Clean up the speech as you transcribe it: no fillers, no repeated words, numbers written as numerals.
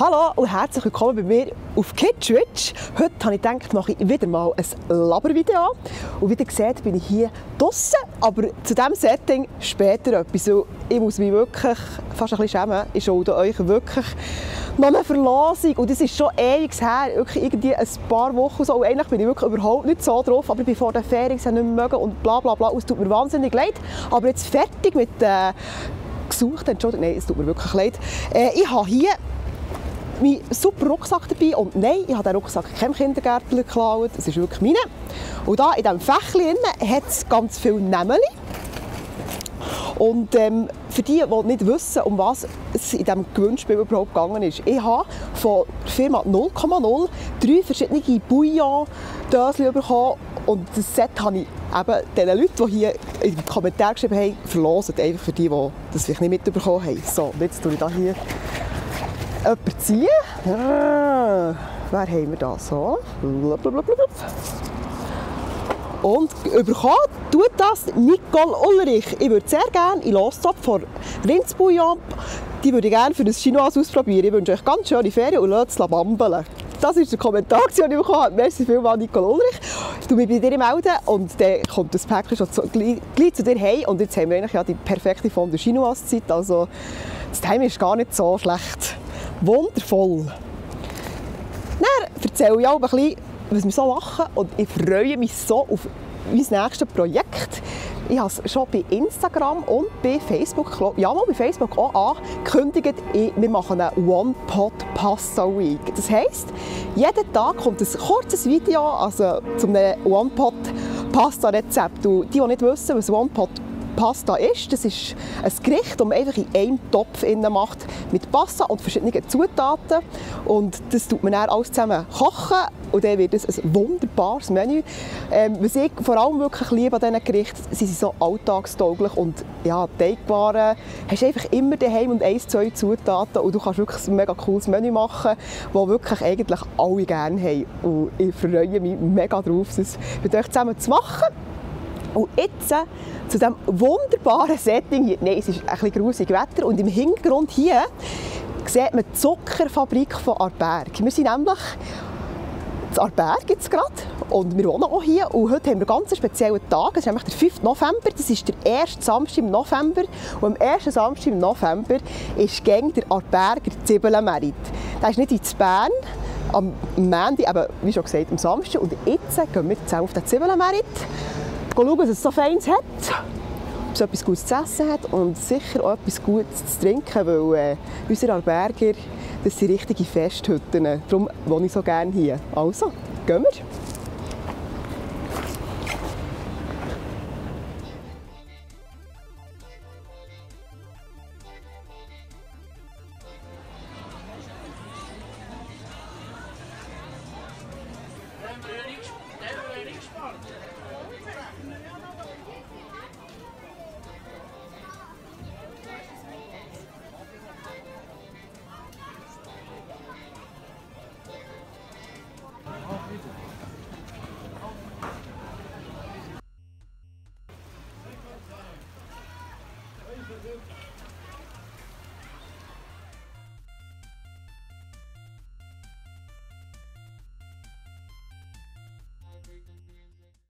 Hallo und herzlich willkommen bei mir auf Kitschwitsch. Heute habe ich gedacht, mache ich wieder mal ein Labervideo. Und wie ihr seht, bin ich hier draussen, aber zu diesem Setting später etwas. Ich muss mich wirklich fast ein bisschen schämen. Ich schulde euch wirklich noch eine Verlosung. Und das ist schon ewig her, wirklich irgendwie ein paar Wochen so. Und eigentlich bin ich wirklich überhaupt nicht so drauf, aber ich bin vor der Ferien nicht mehr mögen und bla bla bla. Und es tut mir wahnsinnig leid. Aber jetzt fertig mit gesucht, Entschuldigung, nein, es tut mir wirklich leid. Ich habe hier meinen super Rucksack dabei und nein, ich habe den Rucksack keinem Kindergärtler geklaut, es ist wirklich meine. Und da in diesem Fächchen hat es ganz viele Nämeli. Und für die, die nicht wissen, um was es in diesem Gewinnspiel überhaupt gegangen ist, ich habe von der Firma 0,0 3 verschiedene Bouillon-Döschen bekommen. Und das Set habe ich eben den Leuten, die hier in den Kommentaren geschrieben haben, verlost. Einfach für die, die das vielleicht nicht mitbekommen haben. So, jetzt tue ich hier jemanden ziehen. Wer haben wir da? So. Und bekommen tut das Nicole Ulrich. Ich würde sehr gerne in Lostopf von Rindsbouillon, die würde ich gerne für das Chinoise ausprobieren. Ich wünsche euch ganz schöne Ferien und lasst es bambeln. Das ist der Kommentar, den ich bekommen habe. Merci vielmals, Nicole Ulrich. Du mich bei dir melden und dann kommt das Päckchen schon gleich zu dir heim. Und jetzt haben wir eigentlich ja die perfekte Fondue Chinoise-Zeit. Also das Timing ist gar nicht so schlecht. Wundervoll. Dann erzähle ich auch ein bisschen, was wir so machen. Und ich freue mich so auf mein nächstes Projekt. Ich habe es schon bei Instagram und bei Facebook, ja mal bei Facebook auch angekündigt, wir machen eine One-Pot-Pasta-Week. Das heisst, jeden Tag kommt ein kurzes Video also zum One-Pot-Pasta-Rezept. Die nicht wissen, was One-Pot-Pasta ist, das ist ein Gericht, das man einfach in einem Topf macht, mit Pasta und verschiedenen Zutaten. Und das tut man dann alles zusammen kochen und dann wird es ein wunderbares Menü. Was ich vor allem wirklich liebe an diesen Gerichten, sie sind so alltagstauglich und ja, Teigwaren hast du einfach immer daheim und 1, 2 Zutaten und du kannst wirklich ein mega cooles Menü machen, das wirklich eigentlich alle gerne haben. Und ich freue mich mega darauf, das mit euch zusammen zu machen. Und jetzt zu diesem wunderbaren Setting hier. Nein, es ist ein bisschen grusiges Wetter und im Hintergrund hier sieht man die Zuckerfabrik von Aarberg. Wir sind nämlich in Aarberg jetzt gerade und wir wohnen auch hier und heute haben wir einen ganz speziellen Tag. Es ist nämlich der 5. November, das ist der erste Samstag im November und am ersten Samstag im November ist gängig der Aarberger Zwiebeln-Merit. Der ist nicht in Bern, am Montag, aber wie schon gesagt, am Samstag und jetzt gehen wir zusammen auf den Zwiebeln-Merit. Schauen, was es so Feines hat, ob es etwas Gutes zu essen hat und sicher auch etwas Gutes zu trinken, weil unsere Aarberger, das sind richtige Festhütten. Darum wohne ich so gerne hier. Also, gehen wir.